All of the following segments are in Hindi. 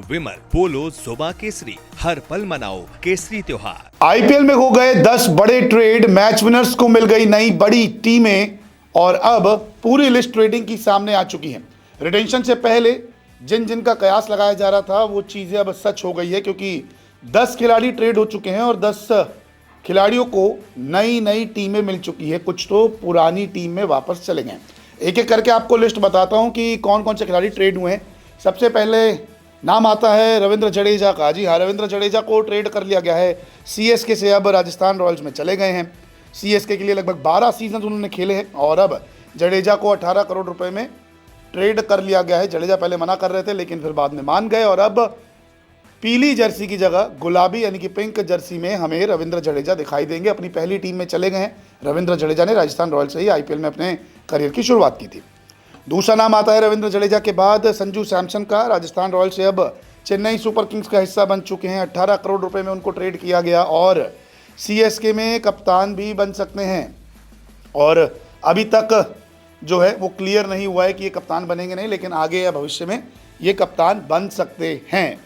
विमल, पोलो, जोबा केसरी, हर पल मनाओ केसरी त्योहार। आईपीएल में हो गए 10 बड़े ट्रेड, मैच विनर्स को मिल गई नई बड़ी टीमें और अब पूरी लिस्ट ट्रेडिंग की सामने आ चुकी है। रिटेंशन से पहले जिन जिन का कयास लगाया जा रहा था वो चीजें अब सच हो गई है, क्योंकि 10 खिलाड़ी ट्रेड हो चुके हैं और 10 खिलाड़ियों को नई नई टीमें मिल चुकी है। कुछ तो पुरानी टीम में वापस चले गए। एक एक करके आपको लिस्ट बताता हूं कि कौन कौन से खिलाड़ी ट्रेड हुए हैं। सबसे पहले नाम आता है रविंद्र जडेजा का। जी हाँ, रविंद्र जडेजा को ट्रेड कर लिया गया है। सीएसके से अब राजस्थान रॉयल्स में चले गए हैं। सीएसके के लिए लगभग 12 सीजन उन्होंने खेले हैं और अब जडेजा को 18 करोड़ रुपए में ट्रेड कर लिया गया है। जडेजा पहले मना कर रहे थे लेकिन फिर बाद में मान गए और अब पीली जर्सी की जगह गुलाबी यानी कि पिंक जर्सी में हमें रविंद्र जडेजा दिखाई देंगे। अपनी पहली टीम में चले गए हैं रविंद्र जडेजा ने। राजस्थान रॉयल्स से ही आईपीएल में अपने करियर की शुरुआत की थी। दूसरा नाम आता है रविंद्र जडेजा के बाद संजू सैमसन का। राजस्थान रॉयल्स से अब चेन्नई सुपर किंग्स का हिस्सा बन चुके हैं। 18 करोड़ रुपए में उनको ट्रेड किया गया और सीएसके में कप्तान भी बन सकते हैं। और अभी तक जो है वो क्लियर नहीं हुआ है कि ये कप्तान बनेंगे नहीं, लेकिन आगे या भविष्य में ये कप्तान बन सकते हैं।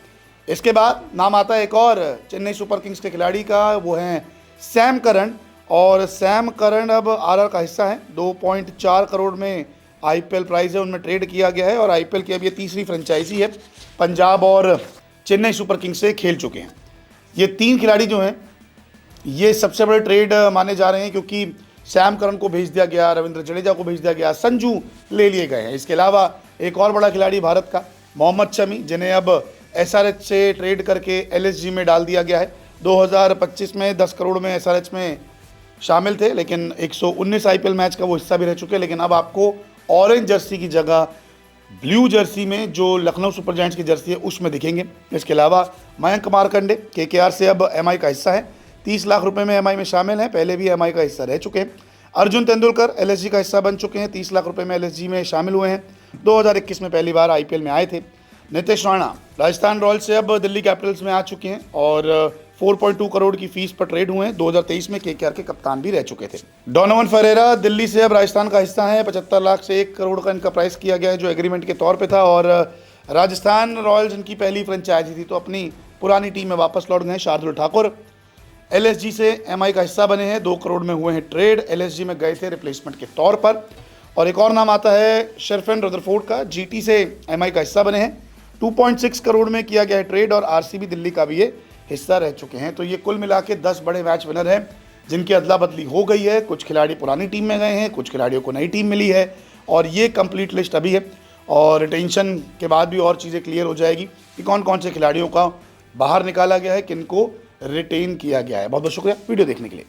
इसके बाद नाम आता है एक और चेन्नई सुपर किंग्स के खिलाड़ी का, वो हैं सैम करन। और सैम करन अब आरआर का हिस्सा है। 2.4 करोड़ में आईपीएल प्राइस है, उनमें ट्रेड किया गया है और आईपीएल की अब ये तीसरी फ्रेंचाइजी है। पंजाब और चेन्नई सुपर किंग्स से खेल चुके हैं। ये 3 खिलाड़ी जो हैं ये सबसे बड़े ट्रेड माने जा रहे हैं, क्योंकि सैम करन को भेज दिया गया, रविंद्र जडेजा को भेज दिया गया, संजू ले लिए गए हैं। इसके अलावा एक और बड़ा खिलाड़ी भारत का मोहम्मद शमी, जिन्हें अब एसआरएच से ट्रेड करके एलएसजी में डाल दिया गया है। 2025 में 10 करोड़ में एसआरएच में शामिल थे, लेकिन 119 आईपीएल मैच का वो हिस्सा भी रह चुके हैं। लेकिन अब आपको ऑरेंज जर्सी की जगह ब्लू जर्सी में जो लखनऊ सुपर जायंट्स की जर्सी है उसमें दिखेंगे। इसके अलावा मयंक मार्कंडे केकेआर से अब एमआई का हिस्सा है। 30 लाख रुपए में एमआई में शामिल हैं, पहले भी एमआई का हिस्सा रह चुके हैं। अर्जुन तेंदुलकर एलएसजी का हिस्सा बन चुके हैं, 30 लाख रुपए में एलएसजी में शामिल हुए हैं। 2021 में पहली बार आईपीएल में आए थे। नितेश राणा राजस्थान रॉयल्स से अब दिल्ली कैपिटल्स में आ चुके हैं और 4.2 करोड़ की फीस पर ट्रेड हुए हैं। 2023 में केकेआर के कप्तान भी रह चुके थे। डोनोवन फरेरा दिल्ली से अब राजस्थान का हिस्सा है। 75 लाख से 1 करोड़ का इनका प्राइस किया गया है, जो एग्रीमेंट के तौर पे था। और राजस्थान रॉयल्स इनकी पहली फ्रेंचाइजी थी, तो अपनी पुरानी टीम में वापस लौट गए। शार्दुल ठाकुर एलएसजी से एमआई का हिस्सा बने हैं। 2 करोड़ में हुए हैं ट्रेड, एलएसजी में गए थे रिप्लेसमेंट के तौर पर। और एक और नाम आता है शेरफेन रदरफोर्ड का, जीटी से एमआई का हिस्सा बने हैं। 2.6 करोड़ में किया गया है ट्रेड और आरसीबी दिल्ली का भी ये हिस्सा रह चुके हैं। तो ये कुल मिला के 10 बड़े मैच विनर हैं जिनकी अदला बदली हो गई है। कुछ खिलाड़ी पुरानी टीम में गए हैं, कुछ खिलाड़ियों को नई टीम मिली है और ये कंप्लीट लिस्ट अभी है। और रिटेंशन के बाद भी और चीज़ें क्लियर हो जाएगी कि कौन कौन से खिलाड़ियों का बाहर निकाला गया है, किनको रिटेन किया गया है। बहुत बहुत शुक्रिया वीडियो देखने के लिए।